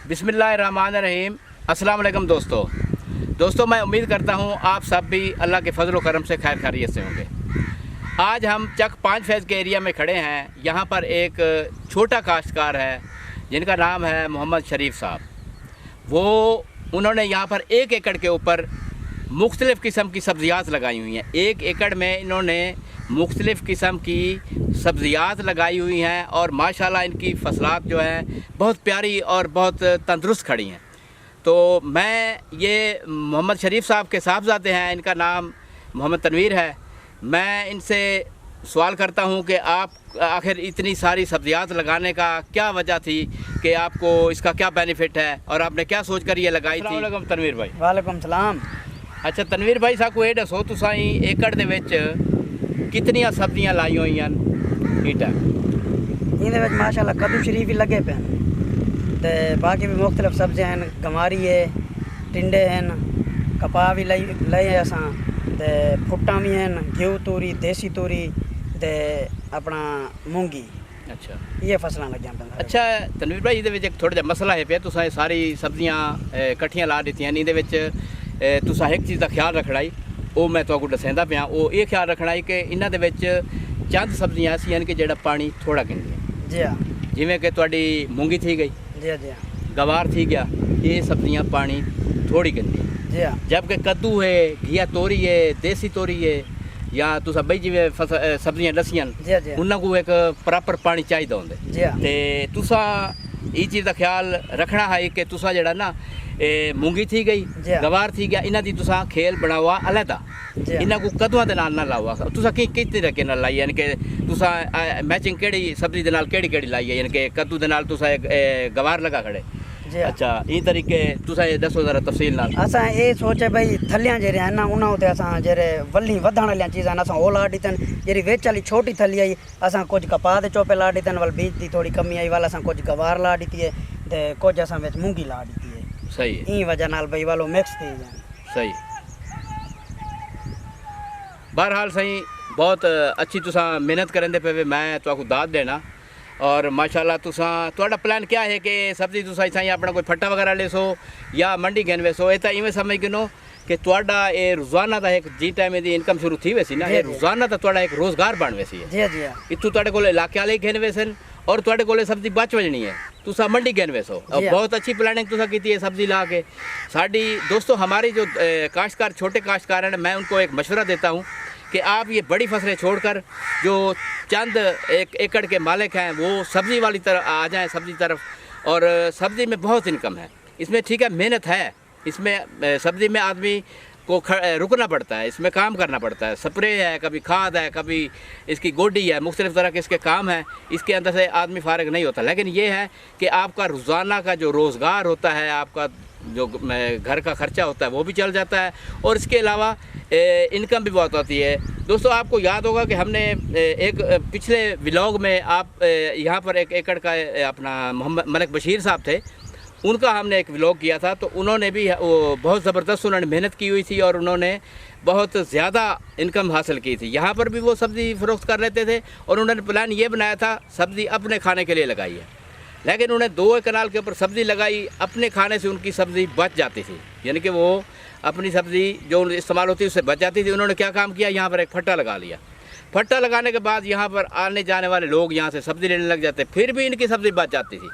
बिस्मिल्लाहिर्रहमानिर्रहीम। अस्सलाम वालेकुम दोस्तों, मैं उम्मीद करता हूँ आप सब भी अल्लाह के फजल व करम से खैर खैरियत से होंगे। आज हम चक 5 फेज़ के एरिया में खड़े हैं। यहाँ पर एक छोटा काश्तकार है जिनका नाम है मोहम्मद शरीफ साहब। उन्होंने यहाँ पर 1 एकड़ के ऊपर मुख्तलिफ़ किस्म की सब्ज़ियात लगाई हुई हैं। 1 एकड़ में इन्होंने मुख्तलिफ़ किस्म की सब्ज़ियात लगाई हुई हैं और माशाल्लाह इनकी फसलात जो हैं बहुत प्यारी और बहुत तंदुरुस्त खड़ी हैं। तो मैं ये मोहम्मद शरीफ साहब के साहबजादे हैं, इनका नाम मोहम्मद तनवीर है। मैं इनसे सवाल करता हूँ कि आप आखिर इतनी सारी सब्ज़ियात लगाने का क्या वजह थी कि आपको इसका क्या बेनिफिट है और आपने क्या सोच कर ये लगाई थी। वालेकुम तनवीर भाई। वालेकुम सलाम। अच्छा तनवीर भाई साहब को ये दसो तुसाई एकड़ दे विच कितनियां सब्जियां लाई हुई हैं इटा? इहदे विच माशाल्लाह कद्दू शरीफ ही लगे पे ते बाकी भी मुख्तलिफ सब्जियां हैं। गमारी है, टिंडे हैं, कपाह भी लई असां ते फुट्टां भी हैं, घिऊ तूरी, देसी तूरी ते अपना मूंगी। अच्छा ये फसलां लगियां पे। अच्छा तनवीर भाई इहदे विच एक थोड़ा जिहा मसला है पे तुसां सारी सब्जियां इकट्ठियां ला दित्तियां। इहदे विच तुसां एक चीज़ का ख्याल रखना ही, वो मैं तुहानू दस्सदा पिया, वो ये ख्याल रखना है कि इन्हां दे विच चंद सब्जियां ऐसियां कि जेड़ा पानी थोड़ा गिनदियां। जी हाँ। जिवें कि तुहाडी मूंगी थी गई, जी हाँ, जी हाँ। गवार थी गया, ये सब्जियां पानी थोड़ी गिनदियां। जी हाँ। जबकि कद्दू है, घिया तोरी है, देसी तोरी है या तुसां बई जिवें सब्जियां दस्सियां उन्हां को एक प्रॉपर पानी चाहिदा होंदा। जी हाँ। ते तुसां ये चीज़ का ख्याल रखना है कि तुसां जेड़ा ना मूंगी थी गई, गवार थी गया, इन्हां दी तुसां खेल बनावा अलहदा। इन्हां को कद्दूआं दे नाल ना लाओ। तुसां किस तरीके नाल लाई, यानी कि तुसां मैचिंग केड़ी सब्जी दे नाल केड़ी लाई है, यानी कि कद्दू दे नाल तुसां गवार लगा खड़े। अच्छा ये तरीके तुसां ये दसो जरा तफसील नाल। असां ये सोचे भाई थलियां जेरे हैं ना उन्हां उते असां जेरे वल्ली वधण वाली चीज़ां असां ओ ला दितन। जेरी विच वाली छोटी थली आई असां कुछ कपाह दे चोपे ला दितन, वल बीज दी थोड़ी कमी आई वाल असां कुछ गवार ला दी है ते कुछ असां विच मूंगी ला दी है। सही है। ई वजह नाल भाई वालो मिक्स थी जाए। सही। बहरहाल सही बहुत अच्छी तुसां मेहनत करन दे पे, मैं तुहानू दाद देना। और माशाल्लाह तुहाडा प्लान क्या है कि सब्जी तुसां इसाई अपना कोई फट्टा वगैरह ले सो या मंडी गन वेसो, ये तो इवें समझ गिनो कि तुहाडा ये रोजाना का एक जी टाइम की इनकम शुरू थी वैसी ना, ये रोजाना का तुहाडा एक रोजगार बन वैसी है। जी जी। इत्थू तुहाडे कोल इलाके वाले गिन वेसन और तुहाडे कोल सब्जी बच वजनी है, तुसां मंडी गिन वेसो। और बहुत अच्छी प्लानिंग तुसां कीती है सब्जी ला के। साडी दोस्तों हमारी जो काश्तकार छोटे काश्तकार हैं, मैं उनको एक मशवरा देता हूँ कि आप ये बड़ी फसलें छोड़कर जो चंद 1 एकड़ के मालिक हैं वो सब्ज़ी वाली तरफ आ जाएं, सब्ज़ी तरफ। और सब्ज़ी में बहुत इनकम है इसमें, ठीक है, मेहनत है इसमें। सब्ज़ी में आदमी को रुकना पड़ता है, इसमें काम करना पड़ता है, स्प्रे है, कभी खाद है, कभी इसकी गोडी है, मुख्तलिफ़ तरह के इसके काम हैं। इसके अंदर से आदमी फारिग नहीं होता। लेकिन ये है कि आपका रोज़ाना का जो रोज़गार होता है, आपका जो घर का ख़र्चा होता है वो भी चल जाता है और इसके अलावा इनकम भी बहुत होती है। दोस्तों आपको याद होगा कि हमने एक पिछले व्लॉग में आप यहाँ पर 1 एकड़ का अपना मोहम्मद मलिक बशीर साहब थे, उनका हमने एक व्लॉग किया था। तो उन्होंने भी वो बहुत ज़बरदस्त उन्होंने मेहनत की हुई थी और उन्होंने बहुत ज़्यादा इनकम हासिल की थी। यहाँ पर भी वो सब्ज़ी फ़रोख्त कर लेते थे और उन्होंने प्लान ये बनाया था सब्ज़ी अपने खाने के लिए लगाई है। लेकिन उन्हें 2 कनाल के ऊपर सब्ज़ी लगाई, अपने खाने से उनकी सब्ज़ी बच जाती थी, यानी कि वो अपनी सब्ज़ी जो इस्तेमाल होती है उससे बच जाती थी। उन्होंने क्या काम किया, यहाँ पर एक फट्टा लगा लिया। फट्टा लगाने के बाद यहाँ पर आने जाने वाले लोग यहाँ से सब्ज़ी लेने लग जाते, फिर भी इनकी सब्ज़ी बच जाती थी,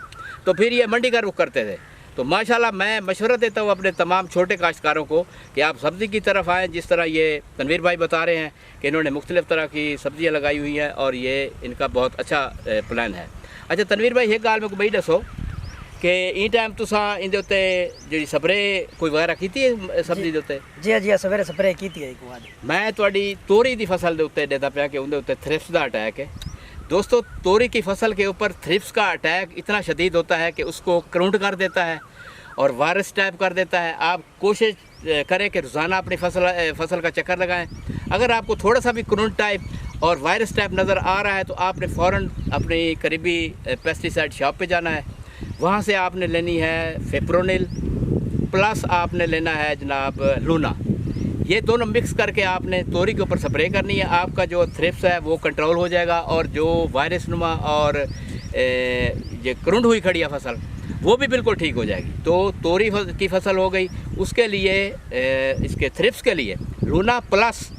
तो फिर ये मंडी का रुख करते थे। तो माशाल्लाह मैं मशवरा देता हूँ अपने तमाम छोटे काश्तकारों को कि आप सब्ज़ी की तरफ आएँ। जिस तरह ये तनवीर भाई बता रहे हैं कि इन्होंने मुख्तलिफ़ तरह की सब्ज़ियाँ लगाई हुई हैं और ये इनका बहुत अच्छा प्लान है। अच्छा तनवीर भाई एक गाल में बई दसो कि ई टाइम तुसां इंदे उत्ते जी स्प्रे कोई वगैरह कीती है सब्जी दे उत्ते? जी जी सवेरे स्प्रे कीती है। मैं तुहाडी तोरी दी फसल दे उत्ते देता पिया कि उनदे उत्ते थ्रिप्स दा अटैक है। दोस्तों तोरी की फसल के ऊपर थ्रिप्स का अटैक इतना शदीद होता है कि उसको करुंट कर देता है और वायरस टाइप कर देता है। आप कोशिश करें कि रोज़ाना अपनी फसल का चक्कर लगाएं। अगर आपको थोड़ा सा भी करुंट टाइप और वायरस टाइप नज़र आ रहा है तो आपने फ़ौरन अपनी करीबी पेस्टिसाइड शॉप पे जाना है, वहाँ से आपने लेनी है फिप्रोनिल प्लस आपने लेना है जनाब लूना। ये दोनों मिक्स करके आपने तोरी के ऊपर स्प्रे करनी है। आपका जो थ्रिप्स है वो कंट्रोल हो जाएगा और जो वायरस नुमा और ये करुंड हुई खड़ी है फसल वो भी बिल्कुल ठीक हो जाएगी। तो तोरी की फसल हो गई, उसके लिए इसके थ्रिप्स के लिए लूना प्लस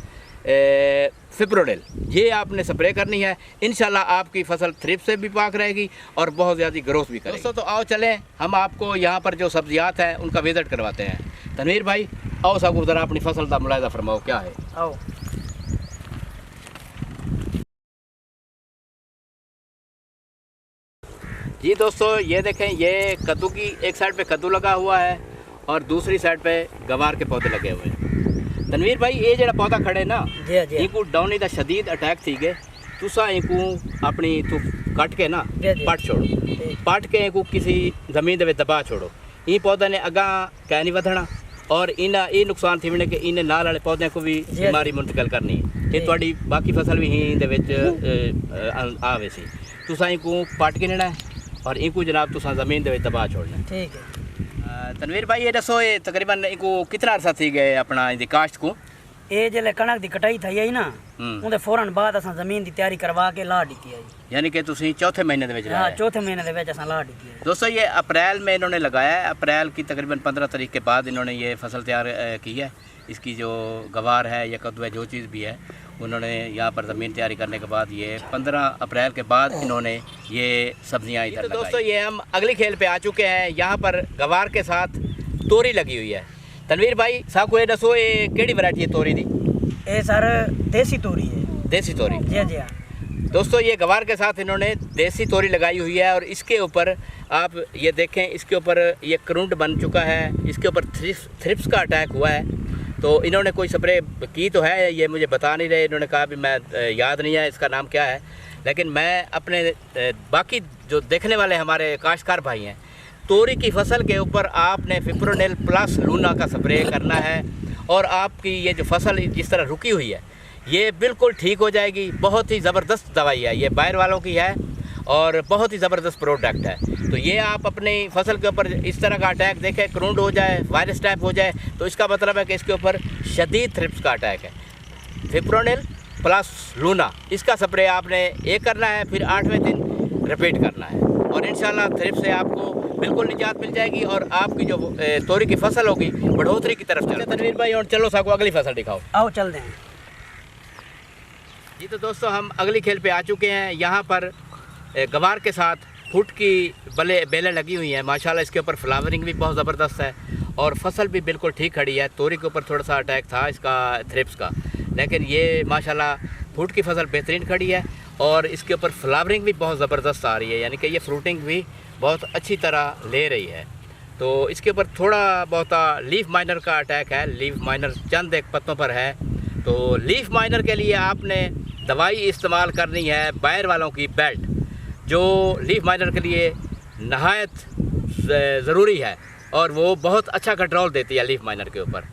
फिप्रोडेल ये आपने स्प्रे करनी है। इंशाल्लाह आपकी फसल थ्रिप्स से भी पाक रहेगी और बहुत ज़्यादा ग्रोथ भी करेगी। दोस्तों तो आओ चलें, हम आपको यहाँ पर जो सब्जियात हैं उनका विजिट करवाते हैं। तनवीर भाई आओ साहब ज़रा अपनी फसल का मुलाहिजा फरमाओ क्या है। आओ। जी दोस्तों ये देखें, ये कद्दू की एक साइड पे कद्दू लगा हुआ है और दूसरी साइड पे गवार के पौधे लगे हुए हैं। तनवीर भाई ये जरा पौधा खड़े ना इनको डाउनी दा शदीद अटैक थी गए, तुसा इनको अपनी तू कट के ना पट छोड़ो, पट के इनको किसी जमीन दे दबा छोड़ो। ये पौधे ने अगा कै नहीं वधना और इन्हें ये नुकसान थी कि इन्हें नाल वाले पौधे को भी बीमारी मुंतकिल करनी है। ये थोड़ी बाकी फसल भी ही दे विच आवे सी, तुसा इनको पट के लेना है और इनको जनाब तुसा जमीन दे दबा छोड़ना है। ठीक है। तनवीर भाई ये दसो ये तकरीबन इनको कितना अरसा थी गए अपना इनकी काश्त को? ये जल्द कणक की कटाई थी आई ना उनके फौरन बाद असां जमीन की तैयारी करवा के ला दी आई, यानी कि तुसी चौथे महीने दे विच लाया? हाँ चौथे महीने दे विच असां ला दी आई। दोस्तों ये अप्रैल में इन्होंने लगाया है, अप्रैल की तकरीबन 15 तारीख के बाद इन्होंने ये फसल तैयार की है। इसकी जो गवार है या कद्दू है जो चीज़ भी है उन्होंने यहाँ पर ज़मीन तैयारी करने के बाद ये 15 अप्रैल के बाद इन्होंने ये सब्जियाँ इधर लगाई। दोस्तों ये हम अगली खेल पे आ चुके हैं, यहाँ पर गवार के साथ तोरी लगी हुई है। तनवीर भाई साहब को ये दसो ये केड़ी वैरायटी है तोरी दी? ये सर देसी तोरी है। देसी तोरी? जी जी। दोस्तों ये गवार के साथ इन्होंने देसी तोरी लगाई हुई है और इसके ऊपर आप ये देखें, इसके ऊपर ये करुंड बन चुका है, इसके ऊपर थ्रिप्स का अटैक हुआ है। तो इन्होंने कोई स्प्रे की तो है, ये मुझे बता नहीं रहे, इन्होंने कहा भी मैं याद नहीं है इसका नाम क्या है, लेकिन मैं अपने बाकी जो देखने वाले हमारे काश्तकार भाई हैं, तोरी की फसल के ऊपर आपने फिप्रोनेल प्लस लूना का स्प्रे करना है और आपकी ये जो फसल जिस तरह रुकी हुई है ये बिल्कुल ठीक हो जाएगी। बहुत ही ज़बरदस्त दवाई है, ये बाहर वालों की है और बहुत ही ज़बरदस्त प्रोडक्ट है। तो ये आप अपनी फसल के ऊपर इस तरह का अटैक देखें, करुंड हो जाए, वायरस टाइप हो जाए, तो इसका मतलब है कि इसके ऊपर शदीद थ्रिप्स का अटैक है। फिप्रोनेल प्लस लूना इसका स्प्रे आपने एक करना है, फिर 8वें दिन रिपीट करना है और इंशाल्लाह थ्रिप्स से आपको बिल्कुल निजात मिल जाएगी और आपकी जो तोरी की फसल होगी बढ़ोतरी की तरफ चले। तनवीर भाई और चलो साको अगली फसल दिखाओ। आओ चल दें जी। तो दोस्तों हम अगली खेल पे आ चुके हैं, यहाँ पर गवार के साथ फुट की बेलें लगी हुई हैं। माशाल्लाह इसके ऊपर फ्लावरिंग भी बहुत ज़बरदस्त है और फसल भी बिल्कुल ठीक खड़ी है। तोरी के ऊपर थोड़ा सा अटैक था इसका थ्रिप्स का, लेकिन ये माशाल्लाह फुट की फसल बेहतरीन खड़ी है और इसके ऊपर फ्लावरिंग भी बहुत ज़बरदस्त आ रही है, यानी कि ये फ्रूटिंग भी बहुत अच्छी तरह ले रही है। तो इसके ऊपर थोड़ा बहुत लीफ माइनर का अटैक है, लीफ माइनर चंद एक पत्तों पर है। तो लीफ माइनर के लिए आपने दवाई इस्तेमाल करनी है बायर वालों की बेल्ट, जो लीफ माइनर के लिए नहायत ज़रूरी है और वो बहुत अच्छा कंट्रोल देती है लीफ माइनर के ऊपर।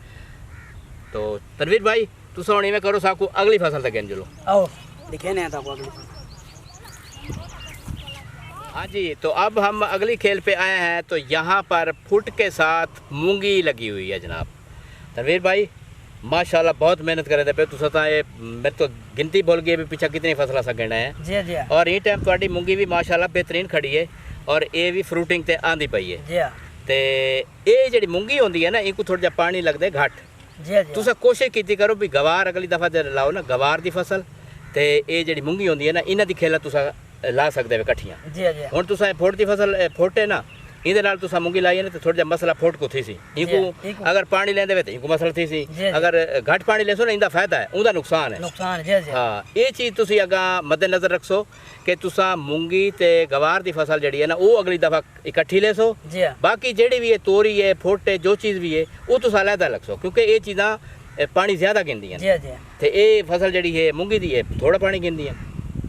तो तनवीर भाई तू सोनी में करो साकू अगली फसल तक चलो। आओ दिखे नहीं आता अगली फसल। हाँ जी, तो अब हम अगली खेल पे आए हैं। तो यहाँ पर फुट के साथ मूंगी लगी हुई है जनाब। तनवीर भाई माशाल्लाह बहुत मेहनत करे थे, तुसा तो ये मैं तो गिनती भूल गई भी पीछे कितनी फसल सा गिना है जी जी। और ये टाइम थोड़ी मूंगी भी माशाल्लाह बेहतरीन खड़ी है और ये भी फ्रूटिंग ते आंदी पई है जी। ते ये जी मूंगी होंगी है ना, इनको थोड़ा जा पानी लगता घट। जी जी। तुसा कोशिश की करो भी गवार अगली दफ़ा जब लाओ ना गवार की फसल ते ये जी मूंगी होंगी है ना, इन्हां दी खेला तुसा ला सकते हो कट्ठियां। जी जी। हुण तुसा फुट की फसल फुट है ना, इहदे नाल तुसा मूंगी लाई है ना तो थोड़ा जा मसला फुट को थी सी। इनको अगर पानी लेंदे वे तो इनको मसला थी सी, अगर घट पानी लेसो ना इंदा फायदा है, उनका नुकसान है। नुकसान जी जी। हाँ, ये चीज़ तुसी अगा मद्देनजर रखो कि तुसा मूंगी ते गवार की फसल जड़ी है ना वो अगली दफ़ा इकट्ठी लेसो। जी। बाकी जेड़ी भी है तोरी है फुट है जो चीज़ भी है वो तुसा अलहदा रखो, क्योंकि ये चीज़ा पानी ज़्यादा गिनदी हैं। जी जी। ते ये फसल जड़ी है मूंगी दी है थोड़ा पानी गिनदी है।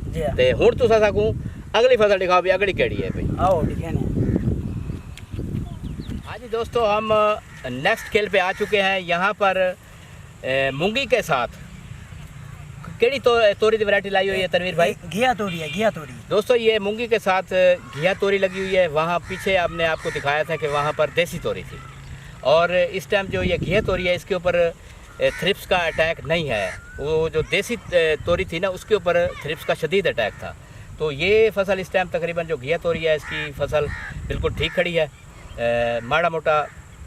जी। ते हुण तुसा सकूं अगली फसल दिखाओ भी अगली केड़ी है भाई। आओ दिखे नहीं। हाँ जी दोस्तों, हम नेक्स्ट खेल पे आ चुके हैं। यहाँ पर मूंगी के साथ केड़ी तोरी की वैरायटी लाई हुई है तनवीर भाई? घिया तोरी है, घिया तोरी। दोस्तों ये मूंगी के साथ घिया तोरी लगी हुई है। वहाँ पीछे हमने आपको दिखाया था कि वहाँ पर देसी तोरी थी और इस टाइम जो ये घिया तोरी है इसके ऊपर थ्रिप्स का अटैक नहीं है। वो जो देसी तोरी थी ना उसके ऊपर थ्रिप्स का शदीद अटैक था। तो ये फसल इस टाइम तकरीबन जो घिया तोरी है इसकी फसल बिल्कुल ठीक खड़ी है। माड़ा मोटा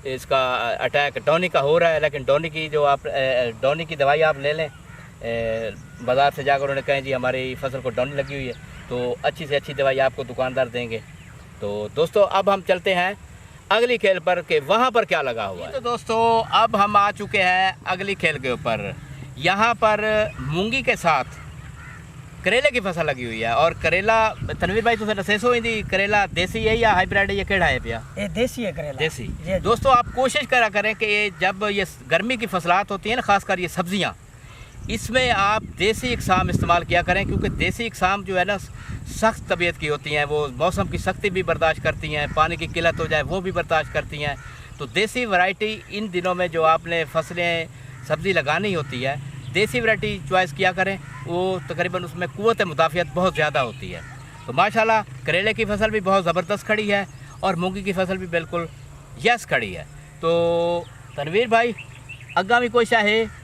इसका अटैक डॉनी का हो रहा है, लेकिन डॉनी की जो आप डॉनी की दवाई आप ले लें, बाज़ार से जाकर उन्होंने कहें जी हमारी फसल को डॉनी लगी हुई है, तो अच्छी से अच्छी दवाई आपको दुकानदार देंगे। तो दोस्तों अब हम चलते हैं अगली खेल पर कि वहाँ पर क्या लगा हुआ है। तो दोस्तों अब हम आ चुके हैं अगली खेल के ऊपर। यहाँ पर मूंगी के साथ करेले की फसल लगी हुई है। और करेला तनवीर भाई तुझे दसेसो इंदी करेला देसी है या हाइब्रिड है, ये केड़ा है पिया? ये देसी है करेला। देसी। जी। दोस्तों आप कोशिश करा करें कि ये जब ये गर्मी की फसलात होती हैं ना, खासकर ये सब्जियां, इसमें आप देसी इकसाम इस्तेमाल किया करें, क्योंकि देसी इकसाम जो है ना सख्त तबीयत की होती हैं, वो मौसम की सख्ती भी बर्दाश्त करती हैं, पानी की किल्लत हो जाए वो भी बर्दाश्त करती हैं। तो देसी वैरायटी इन दिनों में जो आपने फसलें सब्ज़ी लगानी होती है, देसी वैरायटी चॉइस किया करें, वो तकरीबन उसमें क़ुव्वत मुदाफ़ियत बहुत ज़्यादा होती है। तो माशाल्लाह करेले की फसल भी बहुत ज़बरदस्त खड़ी है और मूंगी की फसल भी बिल्कुल यस खड़ी है। तो तनवीर भाई अग्गा भी कोई है?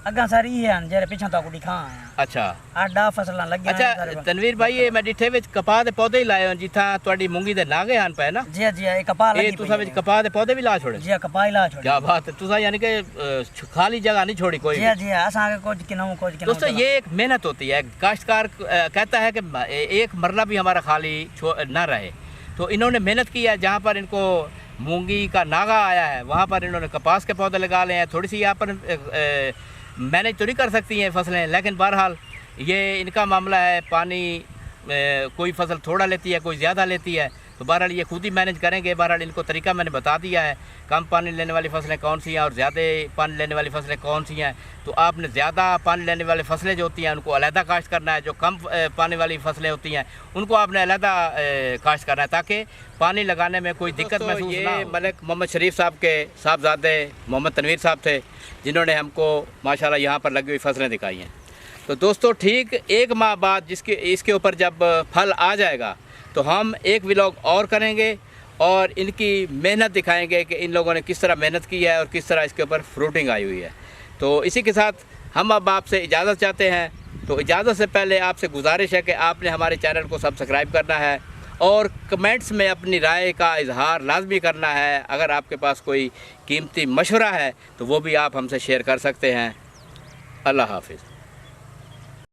अग्गा सारी है जेरे पीछे तो दिखा है। अच्छा 8-10 फसलां लगी। अच्छा तनवीर भाई ये मैं डिठे विच कपाह दे पौधे ही लाए हो जिथा तुहाडी मूंगी दे नागे आन पे ना? जी जी ये कपाह लगी। ये तुसा विच कपाह दे पौधे भी ला छोड़े? जी कपाह ला छोड़े। क्या बात है, तुसा यानी कि खाली जगह नहीं छोड़ी कोई? जी जी असा के कुछ किनो दोस्तों ये एक मेहनत होती है। काश्तकार कहता है कि एक मरला भी हमारा खाली ना रहे, तो इन्होंने मेहनत की है। जहाँ पर इनको मूंगी का नागा आया है वहाँ पर इन्होंने कपास के पौधे लगा लिए हैं। थोड़ी सी यहाँ पर मैनेज तो नहीं कर सकती हैं फसलें, लेकिन बहरहाल ये इनका मामला है। पानी कोई फसल थोड़ा लेती है, कोई ज़्यादा लेती है, तो बहरहाल ये खुद ही मैनेज करेंगे। बहरहाल इनको तरीका मैंने बता दिया है, कम पानी लेने वाली फसलें कौन सी हैं और ज़्यादा पानी लेने वाली फसलें कौन सी हैं। तो आपने ज़्यादा पानी लेने वाली फसलें जो होती हैं उनको अलहदा काश्त करना है, जो कम पानी वाली फसलें होती हैं उनको आपने अलहदा काश्त करना है, ताकि पानी लगाने में कोई दिक्कत महसूस ना हो। मलिक मोहम्मद शरीफ साहब के साहबजादे मोहम्मद तनवीर साहब थे जिन्होंने हमको माशाल्लाह यहाँ पर लगी हुई फसलें दिखाई हैं। तो दोस्तों ठीक 1 माह बाद इसके ऊपर जब फल आ जाएगा तो हम एक व्लॉग और करेंगे और इनकी मेहनत दिखाएंगे कि इन लोगों ने किस तरह मेहनत की है और किस तरह इसके ऊपर फ्रूटिंग आई हुई है। तो इसी के साथ हम अब आपसे इजाज़त चाहते हैं। तो इजाज़त से पहले आपसे गुजारिश है कि आपने हमारे चैनल को सब्सक्राइब करना है और कमेंट्स में अपनी राय का इजहार लाजमी करना है। अगर आपके पास कोई कीमती मशवरा है तो वो भी आप हमसे शेयर कर सकते हैं। अल्लाह हाफिज़।